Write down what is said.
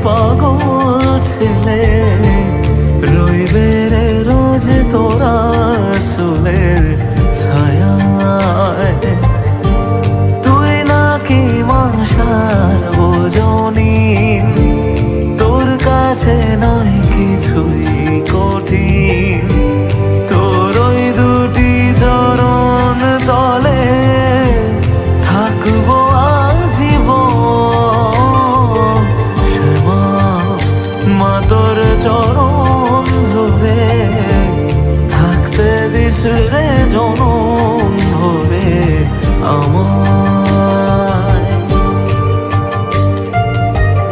পাগল ছেলে রইবে রে রোজ তোরা চুলের ছায়ায়। তুই নাকি মাসার বোঝনি, তোর কাছে নয় কিছুই কঠিন। তোর ওই দুটি চরণ তলে থাকবো আজীবন। শ্যামা মা তোর চরণ ধরে থাকতে দিস রে জনম ভরে আমার।